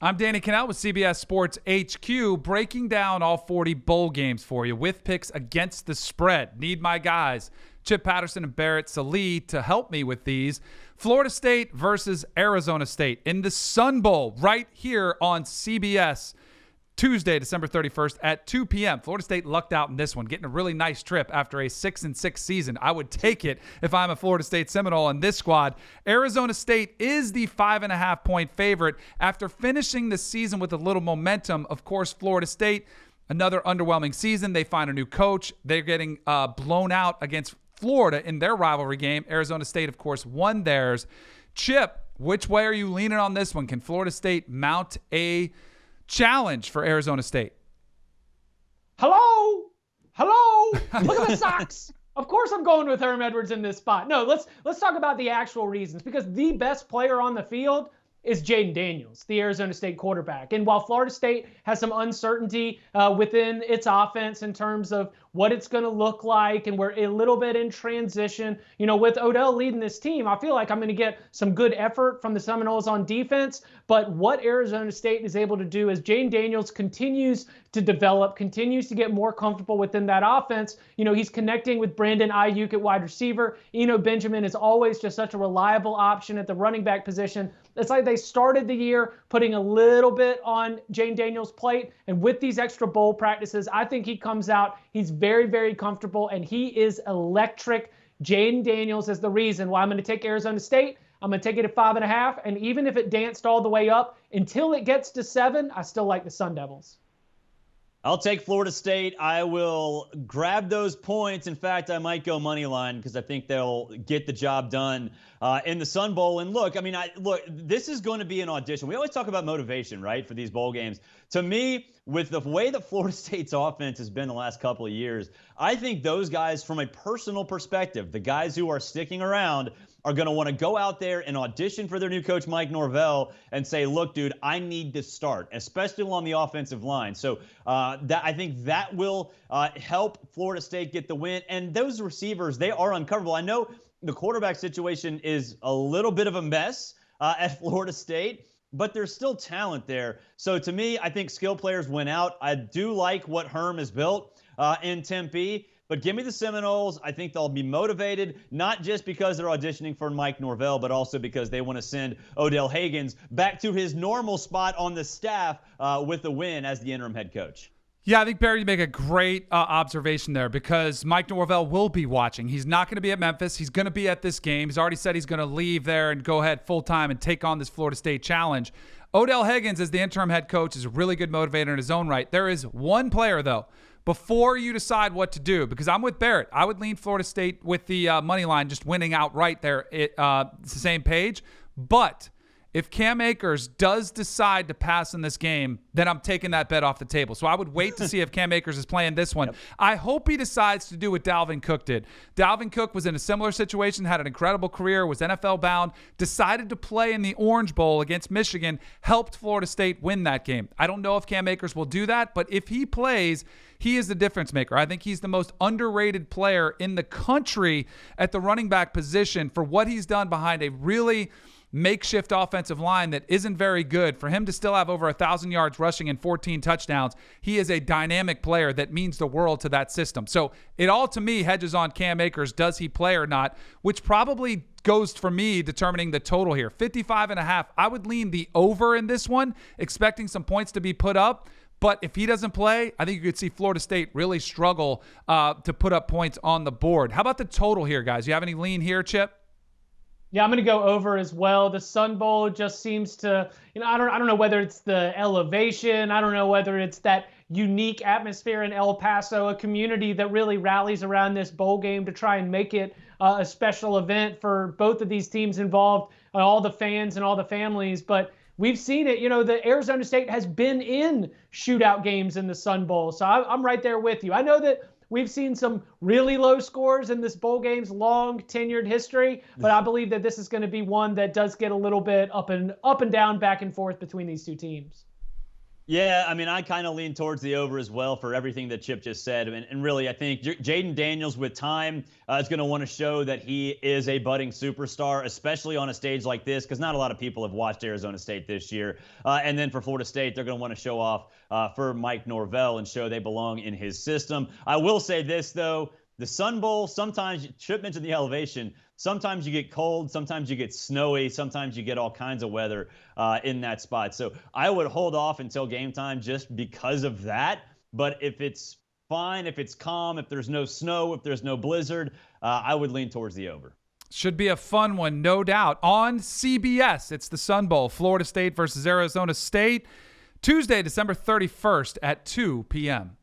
I'm Danny Kanell with CBS Sports HQ, breaking down all 40 bowl games for you with picks against the spread. Need my guys, Chip Patterson and Barrett Sallee, to help me with these. Florida State versus Arizona State in the Sun Bowl right here on CBS. Tuesday, December 31st at 2 p.m. Florida State lucked out in this one, getting a really nice trip after a 6-6 season. I would take it if I'm a Florida State Seminole in this squad. Arizona State is the 5.5-point favorite after finishing the season with a little momentum. Of course, Florida State, another underwhelming season. They find a new coach. They're getting blown out against Florida in their rivalry game. Arizona State, of course, won theirs. Chip, which way are you leaning on this one? Can Florida State mount a challenge for Arizona State? Hello. Look at the socks. Of course I'm going with Herm Edwards in this spot. No, let's talk about the actual reasons, because the best player on the field is Jaden Daniels, the Arizona State quarterback. And while Florida State has some uncertainty within its offense in terms of what it's going to look like, and we're a little bit in transition, with Odell leading this team, I feel like I'm going to get some good effort from the Seminoles on defense. But what Arizona State is able to do is Jaden Daniels continues to develop, continues to get more comfortable within that offense. He's connecting with Brandon Ayuk at wide receiver. Eno Benjamin is always just such a reliable option at the running back position. It's like they started the year putting a little bit on Jaden Daniels' plate, and with these extra bowl practices, I think he comes out, he's very, very comfortable, and he is electric. Jaden Daniels is the reason why I'm going to take Arizona State. I'm going to take it at 5.5, and even if it danced all the way up until it gets to 7, I still like the Sun Devils. I'll take Florida State. I will grab those points. In fact, I might go money line because I think they'll get the job done in the Sun Bowl. And look, this is going to be an audition. We always talk about motivation, right, for these bowl games. To me, with the way that Florida State's offense has been the last couple of years, I think those guys, from a personal perspective, the guys who are sticking around, are going to want to go out there and audition for their new coach, Mike Norvell, and say, look, dude, I need to start, especially along the offensive line. So I think that will help Florida State get the win. And those receivers, they are uncoverable. I know the quarterback situation is a little bit of a mess at Florida State, but there's still talent there. So to me, I think skill players win out. I do like what Herm has built in Tempe. But give me the Seminoles. I think they'll be motivated, not just because they're auditioning for Mike Norvell, but also because they want to send Odell Haggins back to his normal spot on the staff with the win as the interim head coach. Yeah, I think, Barry, you make a great observation there, because Mike Norvell will be watching. He's not going to be at Memphis. He's going to be at this game. He's already said he's going to leave there and go ahead full-time and take on this Florida State challenge. Odell Haggins, as the interim head coach, is a really good motivator in his own right. There is one player, though, before you decide what to do, because I'm with Barrett. I would lean Florida State with the money line, just winning outright there. It's the same page. But if Cam Akers does decide to pass in this game, then I'm taking that bet off the table. So I would wait to see if Cam Akers is playing this one. Yep. I hope he decides to do what Dalvin Cook did. Dalvin Cook was in a similar situation, had an incredible career, was NFL bound, decided to play in the Orange Bowl against Michigan, helped Florida State win that game. I don't know if Cam Akers will do that, but if he plays, he is the difference maker. I think he's the most underrated player in the country at the running back position for what he's done behind a really makeshift offensive line that isn't very good. For him to still have over 1,000 yards rushing and 14 touchdowns, he is a dynamic player that means the world to that system. So it all, to me, hedges on Cam Akers. Does he play or not? Which probably goes for me determining the total here. 55.5. I would lean the over in this one, expecting some points to be put up. But if he doesn't play, I think you could see Florida State really struggle to put up points on the board. How about the total here, guys? You have any lean here, Chip? Yeah, I'm going to go over as well. The Sun Bowl just seems to, I don't know whether it's the elevation. I don't know whether it's that unique atmosphere in El Paso, a community that really rallies around this bowl game to try and make it a special event for both of these teams involved, all the fans and all the families. But we've seen it. The Arizona State has been in shootout games in the Sun Bowl. So I'm right there with you. I know that we've seen some really low scores in this bowl game's long tenured history, but I believe that this is going to be one that does get a little bit up and down, back and forth between these two teams. Yeah, I mean, I kind of lean towards the over as well for everything that Chip just said. And really, I think Jaden Daniels with time is going to want to show that he is a budding superstar, especially on a stage like this, because not a lot of people have watched Arizona State this year. And then for Florida State, they're going to want to show off for Mike Norvell and show they belong in his system. I will say this, though. The Sun Bowl, sometimes, Chip mentioned the elevation, sometimes you get cold, sometimes you get snowy, sometimes you get all kinds of weather in that spot. So I would hold off until game time just because of that. But if it's fine, if it's calm, if there's no snow, if there's no blizzard, I would lean towards the over. Should be a fun one, no doubt. On CBS, it's the Sun Bowl, Florida State versus Arizona State, Tuesday, December 31st at 2 p.m.